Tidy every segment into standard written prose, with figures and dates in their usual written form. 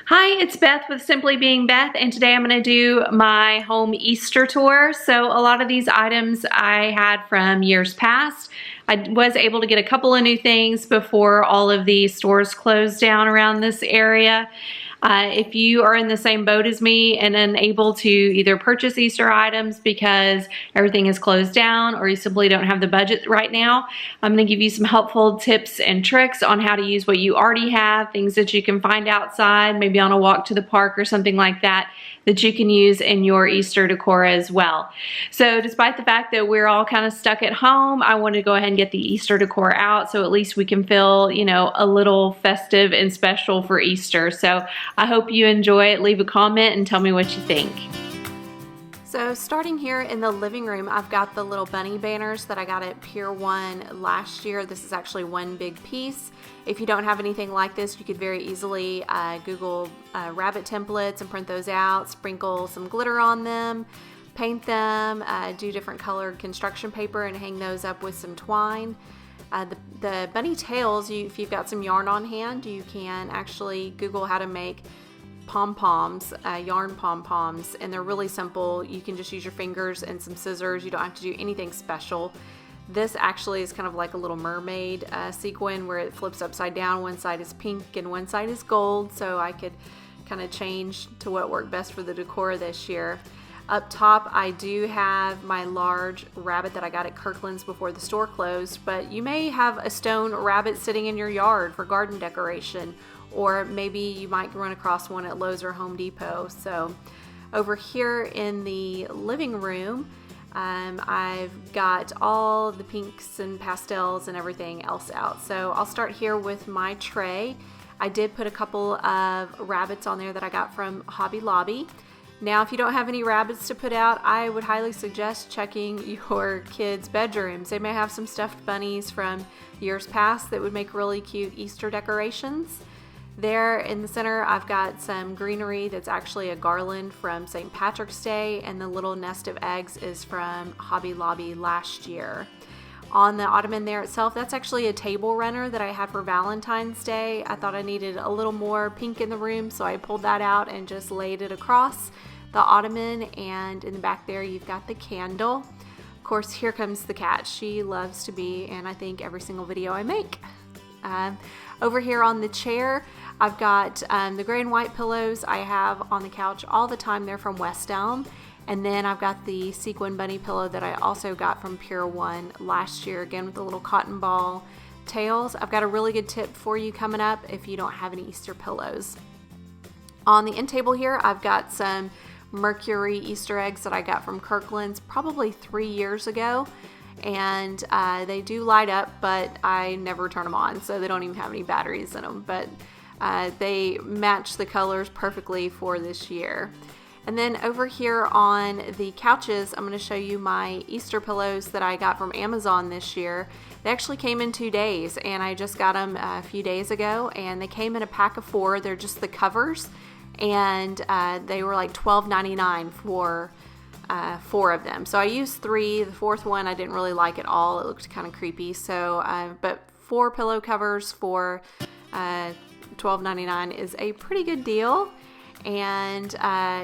Hi, it's Beth with Simply Being Beth, and today I'm going to do my home Easter tour. So a lot of these items I had from years past. I was able to get a couple of new things before all of the stores closed down around this area. If you are in the same boat as me and unable to either purchase Easter items because everything is closed down or you simply don't have the budget right now, I'm going to give you some helpful tips and tricks on how to use what you already have, things that you can find outside, maybe on a walk to the park or something like that, that you can use in your Easter decor as well. So despite the fact that we're all kind of stuck at home, I want to go ahead and get the Easter decor out so at least we can feel, you know, a little festive and special for Easter. So I hope you enjoy it. Leave a comment and tell me what you think. So starting here in the living room, I've got the little bunny banners that I got at Pier 1 last year. This is actually one big piece. If you don't have anything like this, you could very easily Google rabbit templates and print those out, sprinkle some glitter on them, paint them, do different colored construction paper and hang those up with some twine. The bunny tails, if you've got some yarn on hand, you can actually Google how to make pom-poms, yarn pom-poms, and they're really simple. You can just use your fingers and some scissors. You don't have to do anything special. This actually is kind of like a little mermaid sequin where it flips upside down. One side is pink and one side is gold, so I could kind of change to what worked best for the decor this year. Up top, I do have my large rabbit that I got at Kirkland's before the store closed, but you may have a stone rabbit sitting in your yard for garden decoration, or maybe you might run across one at Lowe's or Home Depot. So over here in the living room, I've got all the pinks and pastels and everything else out. So I'll start here with my tray. I did put a couple of rabbits on there that I got from Hobby Lobby. Now, if you don't have any rabbits to put out, I would highly suggest checking your kids' bedrooms. They may have some stuffed bunnies from years past that would make really cute Easter decorations. There in the center, I've got some greenery that's actually a garland from St. Patrick's Day, and the little nest of eggs is from Hobby Lobby last year. On the ottoman there itself, that's actually a table runner that I had for Valentine's Day. I thought I needed a little more pink in the room, so I pulled that out and just laid it across the ottoman, and in the back there you've got the candle. Of course, here comes the cat. She loves to be in, I think, every single video I make. Over here on the chair, I've got the gray and white pillows I have on the couch all the time. They're from West Elm. And then I've got the sequin bunny pillow that I also got from Pier 1 last year, again with the little cotton ball tails. I've got a really good tip for you coming up if you don't have any Easter pillows. On the end table here, I've got some Mercury Easter eggs that I got from Kirkland's probably 3 years ago. And they do light up, but I never turn them on, so they don't even have any batteries in them. But they match the colors perfectly for this year. And then over here on the couches, I'm going to show you my Easter pillows that I got from Amazon this year. They actually came in 2 days, and I just got them a few days ago, and they came in a pack of 4. They're just the covers, and they were like $12.99 for 4 of them. So I used 3. The 4th one I didn't really like at all. It looked kind of creepy. So, but 4 pillow covers for $12.99 is a pretty good deal. And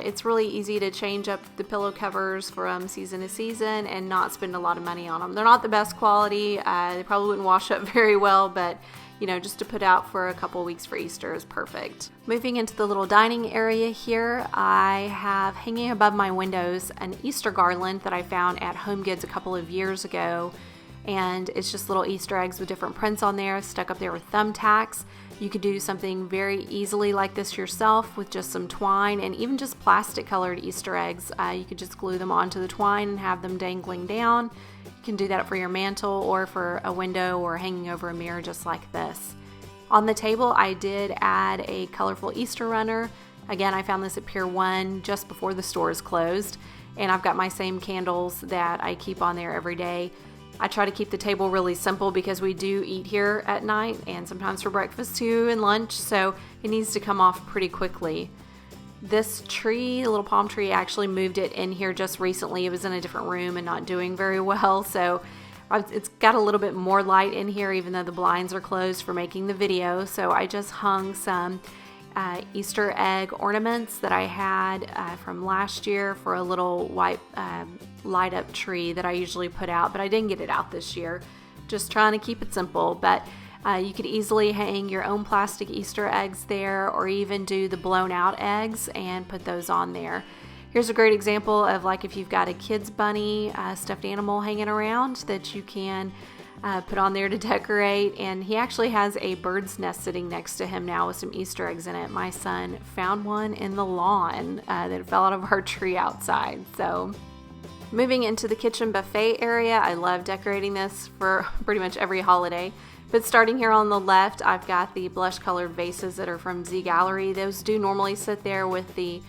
it's really easy to change up the pillow covers from season to season and not spend a lot of money on them. They're not the best quality. They probably wouldn't wash up very well, but you know, just to put out for a couple weeks for Easter is perfect. Moving into the little dining area here, I have hanging above my windows an Easter garland that I found at Home Goods a couple of years ago. And it's just little Easter eggs with different prints on there, stuck up there with thumbtacks. You could do something very easily like this yourself with just some twine and even just plastic colored Easter eggs. You could just glue them onto the twine and have them dangling down. You can do that for your mantle or for a window or hanging over a mirror just like this. On the table, I did add a colorful Easter runner. Again, I found this at Pier 1 just before the stores closed. And I've got my same candles that I keep on there every day. I try to keep the table really simple because we do eat here at night and sometimes for breakfast too and lunch, so it needs to come off pretty quickly. This tree, a little palm tree, I actually moved it in here just recently. It was in a different room and not doing very well, so it's got a little bit more light in here even though the blinds are closed for making the video. So I just hung some Easter egg ornaments that I had from last year for a little white light up tree that I usually put out, but I didn't get it out this year. Just trying to keep it simple, but you could easily hang your own plastic Easter eggs there, or even do the blown out eggs and put those on there. Here's a great example of like if you've got a kid's bunny, stuffed animal hanging around that you can put on there to decorate. And he actually has a bird's nest sitting next to him now with some Easter eggs in it. My son found one in the lawn that fell out of our tree outside. So moving into the kitchen buffet area, I love decorating this for pretty much every holiday. But starting here on the left, I've got the blush colored vases that are from Z Gallery. Those do normally sit there with the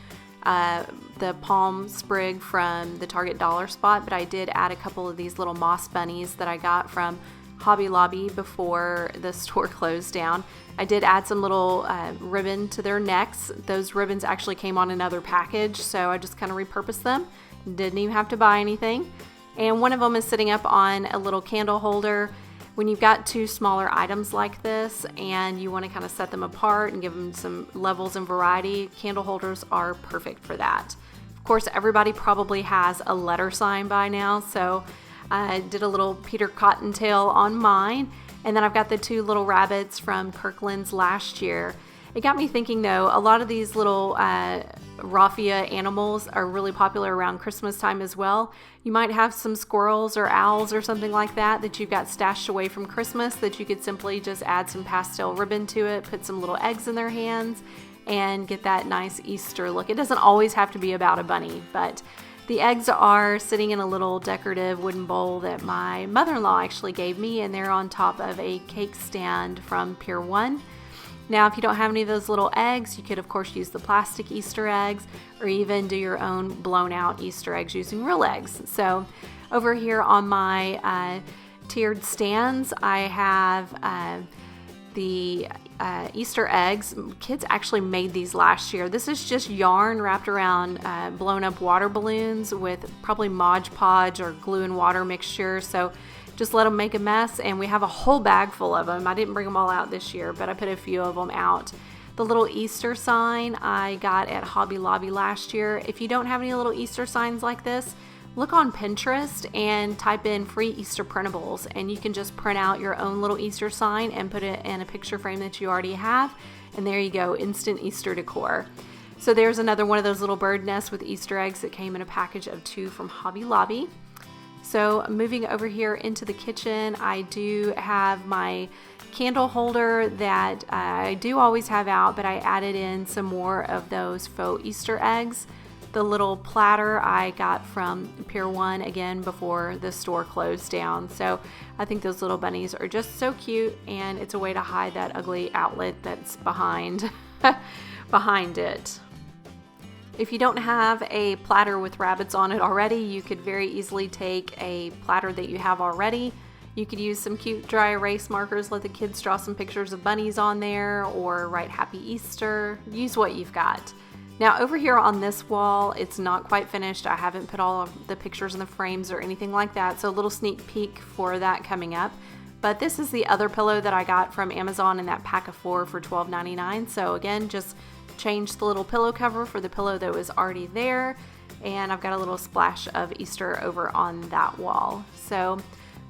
palm sprig from the Target dollar spot, but I did add a couple of these little moss bunnies that I got from Hobby Lobby before the store closed down. I did add some little ribbon to their necks. Those ribbons actually came on another package, so I just kind of repurposed them. Didn't even have to buy anything. And one of them is sitting up on a little candle holder. When you've got two smaller items like this and you want to kind of set them apart and give them some levels and variety, candle holders are perfect for that. Of course, everybody probably has a letter sign by now, so I did a little Peter Cottontail on mine. And then I've got the two little rabbits from Kirkland's last year. It got me thinking though, a lot of these little raffia animals are really popular around Christmas time as well. You might have some squirrels or owls or something like that you've got stashed away from Christmas that you could simply just add some pastel ribbon to it, put some little eggs in their hands, and get that nice Easter look. It doesn't always have to be about a bunny, but the eggs are sitting in a little decorative wooden bowl that my mother-in-law actually gave me, and they're on top of a cake stand from Pier 1. Now, if you don't have any of those little eggs, you could of course use the plastic Easter eggs, or even do your own blown out Easter eggs using real eggs. So over here on my tiered stands, I have the Easter eggs. Kids actually made these last year. This is just yarn wrapped around blown up water balloons with probably Mod Podge or glue and water mixture. So just let them make a mess, and we have a whole bag full of them. I didn't bring them all out this year, but I put a few of them out. The little Easter sign I got at Hobby Lobby last year. If you don't have any little Easter signs like this, look on Pinterest and type in free Easter printables, and you can just print out your own little Easter sign and put it in a picture frame that you already have, and there you go, instant Easter decor. So there's another one of those little bird nests with Easter eggs that came in a package of 2 from Hobby Lobby. So moving over here into the kitchen, I do have my candle holder that I do always have out, but I added in some more of those faux Easter eggs. The little platter I got from Pier 1 again before the store closed down. So I think those little bunnies are just so cute, and it's a way to hide that ugly outlet that's behind it. If you don't have a platter with rabbits on it already, you could very easily take a platter that you have already. You could use some cute dry erase markers, let the kids draw some pictures of bunnies on there, or write Happy Easter. Use what you've got. Now over here on this wall, it's not quite finished. I haven't put all of the pictures in the frames or anything like that, so a little sneak peek for that coming up. But this is the other pillow that I got from Amazon in that pack of 4 for $12.99. So again, just change the little pillow cover for the pillow that was already there, and I've got a little splash of Easter over on that wall. So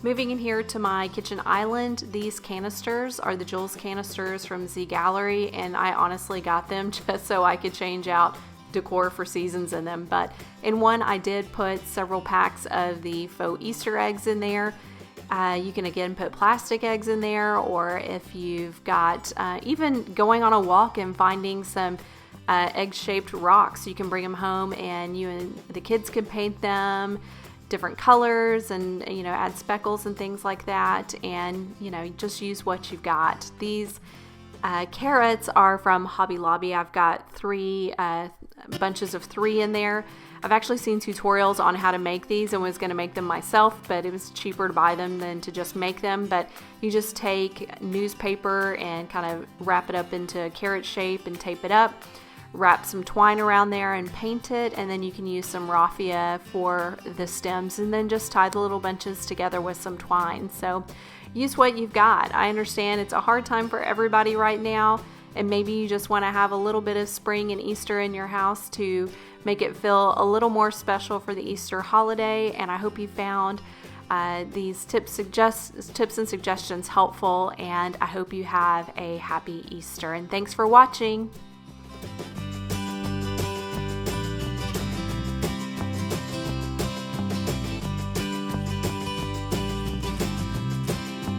moving in here to my kitchen island, these canisters are the Jules canisters from Z Gallery, and I honestly got them just so I could change out decor for seasons in them. But in one, I did put several packs of the faux Easter eggs in there. You can again put plastic eggs in there, or if you've got even going on a walk and finding some egg-shaped rocks, you can bring them home and you and the kids can paint them different colors and add speckles and things like that, and just use what you've got. These carrots are from Hobby Lobby. I've got 3 bunches of 3 in there. I've actually seen tutorials on how to make these and was going to make them myself, but it was cheaper to buy them than to just make them. But you just take newspaper and kind of wrap it up into a carrot shape and tape it up, wrap some twine around there and paint it, and then you can use some raffia for the stems and then just tie the little bunches together with some twine. So use what you've got. I understand it's a hard time for everybody right now, and maybe you just want to have a little bit of spring and Easter in your house to make it feel a little more special for the Easter holiday. And I hope you found these tips and suggestions helpful, and I hope you have a happy Easter, and thanks for watching.